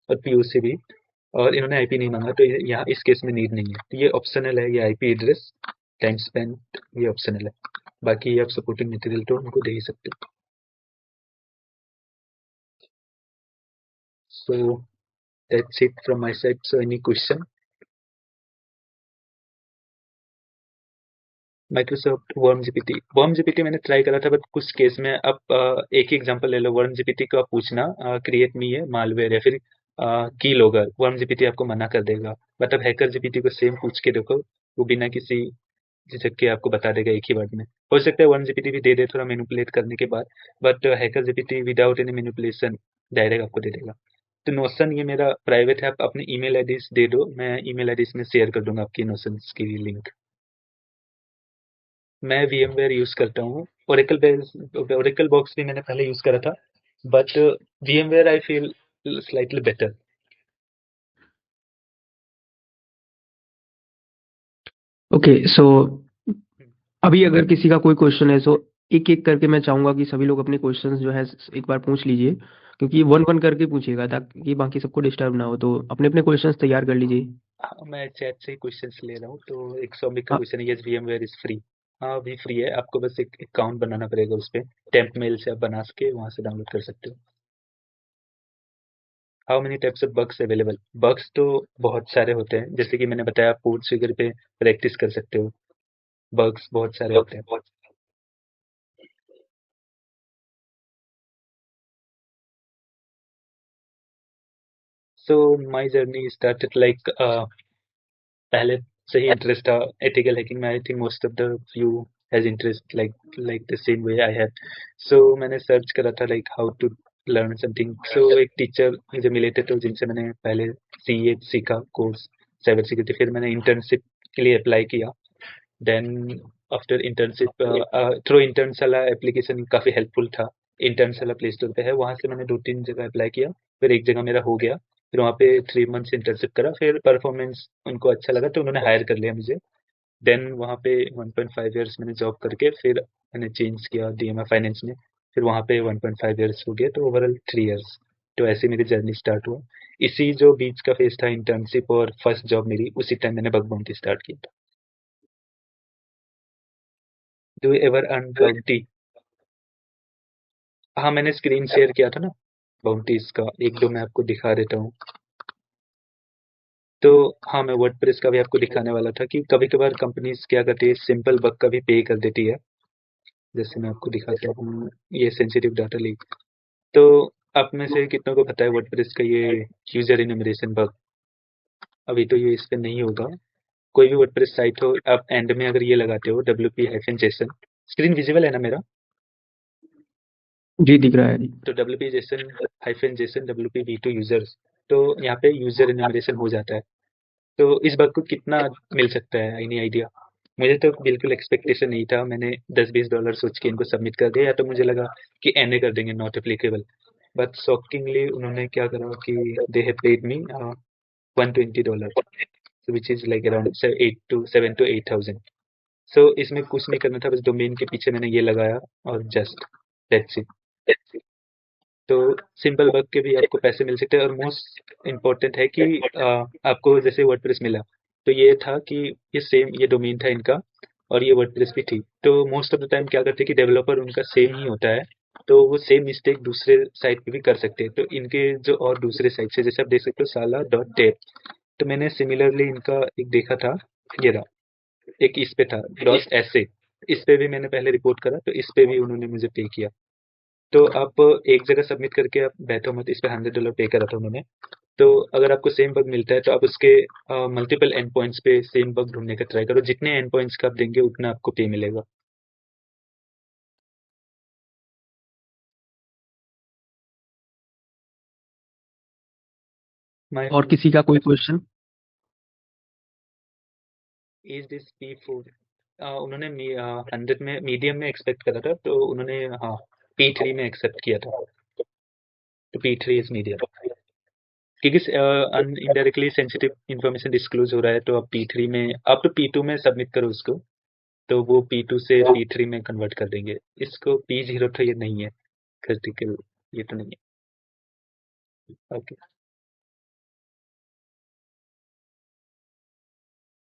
Speaker 2: और पीओसी भी, और इन्होंने आईपी नहीं मांगा, तो यहाँ इस केस में नीड नहीं है। तो ये ऑप्शनल है, ये आईपी एड्रेस, टाइम स्पेंड, ये ऑप्शनल है। बाकी आप सपोर्टिंग मटेरियल तो उनको दे ही सकते हो। So that's it from my side. So any question? Microsoft worm GPT मैंने ट्राई करा था, बट कुछ केस में आप एक ही एग्जांपल ले लो। वर्म जीपीटी को आप पूछना क्रिएट मी है मालवेयर या फिर की लॉगर, वर्म जीपीटी आपको मना कर देगा। बट अब हैकर जीपीटी को सेम पूछ के देखो, वो बिना किसी झिझक के आपको बता देगा एक ही वर्ड में। हो सकता है वर्म जीपीटी भी दे दे थोड़ा मैनिपुलेट करने के बाद, but hacker GPT without any manipulation direct आपको दे देगा। तो नोशन ये मेरा प्राइवेट है, आप अपनी ईमेल आईडी दे दो, मैं ईमेल आईडी में शेयर कर दूंगा आपकी नोशन की लिंक। मैं VMware यूज़ करता हूँ। ओरेकल बॉक्स भी मैंने पहले यूज़ करा था, but VMware I feel slightly better.
Speaker 1: Okay, so अभी अगर किसी का कोई क्वेश्चन है, सो एक-एक करके मैं चाहूँगा कि सभी लोग अपने क्वेश्चंस जो है एक बार पूछ लीजिए, क्योंकि 1-1 करके पूछिएगा ताकि बाकी सबको डिस्टर्ब ना हो। तो अपने-अपने क्वेश्चंस तैयार कर लीजिए।
Speaker 2: हाँ, मैं चैट से ही क्वेश्चंस ले रहा हूँ। तो एक सौमिक का
Speaker 1: अ,
Speaker 2: क्वेश्चन है, यस VMware इज फ्री। हाँ, अभी फ्री है, आपको बस एक अकाउंट बनाना पड़ेगा उस पे। टेम्प मेल से आप बना के वहाँ से डाउनलोड कर सकते हो। How many types of bugs available? Bugs तो बहुत सारे होते हैं, जैसे कि मैंने बताया पोर्ट ट्रिगर पे प्रैक्टिस कर सकते हो। बग्स बहुत सारे होते हैं। So my journey started like पहले से ही इंटरेस्ट था एथिकल हैकिंग में। I think most of the view has interest like the same way I have. So मैंने सर्च करा था like how to learn something. So एक टीचर मुझे मिले थे, तो जिनसे मैंने पहले सीए सीखा कोर्स साइबर सिक्योरिटी। फिर मैंने इंटर्नशिप के लिए अप्लाई किया। Then after internship through Internshala application काफ़ी हेल्पफुल था। इंटर्नशाला प्ले स्टोर पे है, वहाँ से मैंने 2-3 जगह अप्लाई किया। फिर एक जगह मेरा हो गया। फिर वहाँ पे 3 मंथ्स इंटर्नशिप करा, फिर परफॉर्मेंस उनको अच्छा लगा तो उन्होंने हायर कर लिया मुझे। देन वहाँ पे 1.5 ईयर्स मैंने जॉब करके फिर मैंने चेंज किया DMI फाइनेंस में। फिर वहाँ पे 1.5 ईयर्स हो गया, तो ओवरऑल 3 ईयर्स। तो ऐसे मेरी जर्नी स्टार्ट हुआ। इसी जो बीच का फेज था इंटर्नशिप और फर्स्ट जॉब मेरी, उसी टाइम मैंने बग बाउंटी स्टार्ट किया था। Do you ever earn bounty? हाँ, मैंने स्क्रीन शेयर किया था ना बाउंटीज का, एक दो मैं आपको दिखा देता हूँ। तो हाँ, मैं वर्डप्रेस का भी आपको दिखाने वाला था कि कभी कभार कंपनीज क्या करती है, सिंपल बग का भी पे कर देती है। जैसे मैं आपको दिखाता हूँ, ये सेंसिटिव डाटा लीक। तो आप में से कितनों को पता है वर्डप्रेस का ये यूजर इनमरेशन बग? अभी तो ये इस पे नहीं होगा। कोई भी वर्डप्रेस साइट हो, आप एंड में अगर ये लगाते हो WP-JSON, स्क्रीन विजिबल है ना मेरा?
Speaker 1: जी, दिख रहा है। जी।
Speaker 2: तो WP-JSON WP-V2 यूजर्स, तो यहाँ पे यूजर इनमरेशन हो जाता है। तो इस बात को कितना मिल सकता है, एनी आइडिया? मुझे तो बिल्कुल एक्सपेक्टेशन नहीं था। मैंने $10-20 सोच के इनको सबमिट कर दिया, या तो मुझे लगा कि NA कर देंगे, नॉट एप्लीकेबल। बट शॉकिंगली उन्होंने क्या करा कि they have paid me $120, which is like around 7 to 8,000। सो इसमें कुछ नहीं करना था, बस डोमेन के पीछे मैंने ये लगाया और जस्ट दैट्स इट। तो सिंपल वर्क के भी आपको पैसे मिल सकते हैं। और मोस्ट इम्पोर्टेंट है कि आपको जैसे वर्डप्रेस मिला, तो ये था कि ये सेम ये डोमेन था इनका, और ये वर्डप्रेस भी थी। तो मोस्ट ऑफ द टाइम क्या करते हैं कि डेवलपर उनका सेम ही होता है, तो वो सेम मिस्टेक दूसरे साइट पे भी कर सकते हैं। तो इनके जो और दूसरे साइट से, जैसे आप देख सकते हो साला डॉट डेव, तो मैंने सिमिलरली इनका एक देखा था, ये रहा, एक इस पे था डॉट ऐसे, इस पे भी मैंने पहले रिपोर्ट करा, तो इस पे भी उन्होंने मुझे पे किया। तो आप एक जगह सबमिट करके आप बैठो मत, इस पे $100 पे करा था उन्होंने। तो अगर आपको सेम बग मिलता है, तो आप उसके मल्टीपल एंड पॉइंट्स पे सेम बग ढूंढने का ट्राई करो। जितने एंड पॉइंट्स का आप देंगे उतना आपको पे मिलेगा। माई
Speaker 1: और किसी का कोई क्वेश्चन?
Speaker 2: Is this P4? उन्होंने 100 में मीडियम में एक्सपेक्ट करा था, तो उन्होंने हाँ P3 में एक्सेप्ट किया था। तो P3 इज मीडियम, क्योंकि इनडायरेक्टली सेंसिटिव इन्फॉर्मेशन डिस्क्लोज हो रहा है। तो आप P3 में, आप तो P2 में सबमिट करो उसको, तो वो P2 से P3 में कन्वर्ट कर देंगे। इसको P0 तो ये नहीं है क्रिटिकल, ये तो नहीं है। Okay,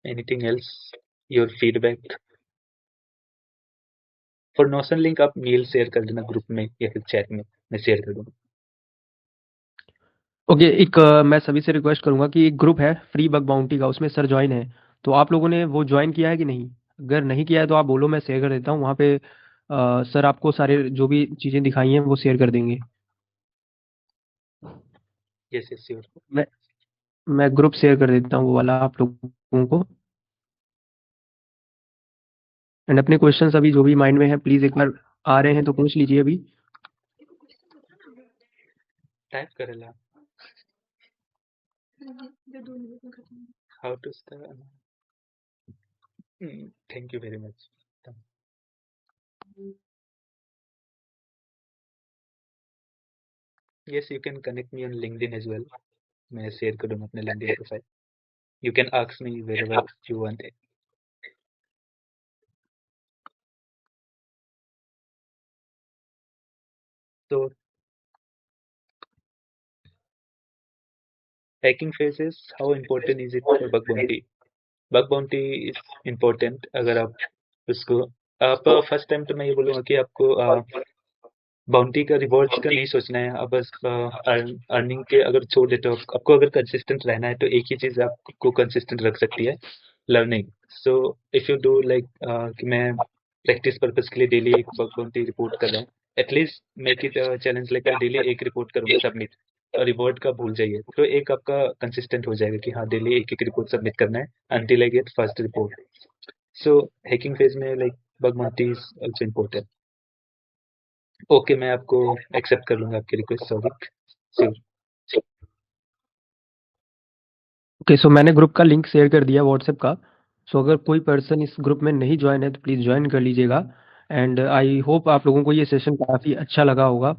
Speaker 2: anything else, your feedback? For notion link आप मेल शेयर कर देना ग्रुप में या फिर चैट में, मैं शेयर कर दूंगा।
Speaker 1: ओके, एक मैं सभी से रिक्वेस्ट करूँगा कि एक ग्रुप है फ्री बग बाउंटी का, उसमें सर जॉइन है। तो आप लोगों ने वो जॉइन किया है कि नहीं? अगर नहीं किया है तो आप बोलो, मैं शेयर कर देता हूँ वहाँ पे। सर आपको सारे जो भी चीज़ें दिखाई हैं वो शेयर कर देंगे।
Speaker 2: Yes yes sure.
Speaker 1: मैं मैं ग्रुप शेयर कर देता हूँ वो वाला आप लोगों को। एंड अपने क्वेश्चंस अभी जो भी माइंड में है प्लीज़ एक बार आ रहे हैं तो पूछ लीजिए अभी।
Speaker 2: टाइप करेला how to start. Thank you very much. Yes you can connect me on LinkedIn as well. मैं शेयर कर दूंगा अपने LinkedIn profile. You can ask me wherever you want it. तो hacking phase is how important is it for bug bounty? Bug bounty is important. अगर आप उसको आप फर्स्ट टाइम तो मैं ये बोलूँगा कि आपको बाउंटी का रिवॉर्ड्स का नहीं सोचना है। आप बस अर्निंग के अगर छोड़ देते हो, आपको अगर कंसिस्टेंट रहना है तो एक ही चीज़ आपको कंसिस्टेंट रख सकती है, learning. So if you do like कि मैं प्रैक्टिस पर्पज के लिए डेली एक बग बाउंटी रिपोर्ट कर रहा हूँ, at least make it challenge like मैं डेली एक रिपोर्ट करूँगा सबमिट, और रिवॉर्ड का भूल जाइए तो एक आपका कंसिस्टेंट हो जाएगा कि हाँ डेली एक एक रिपोर्ट सबमिट करना है until I get first report. So hacking phase में like bug bounty is also important. Okay मैं आपको एक्सेप्ट कर लूंगा आपकी request Souvik. Sure.
Speaker 1: Okay, so मैंने ग्रुप का लिंक शेयर कर दिया व्हाट्सएप का। सो अगर कोई पर्सन इस ग्रुप में नहीं ज्वाइन है तो प्लीज़ ज्वाइन कर लीजिएगा। एंड आई होप आप लोगों को ये सेशन काफ़ी अच्छा लगा होगा।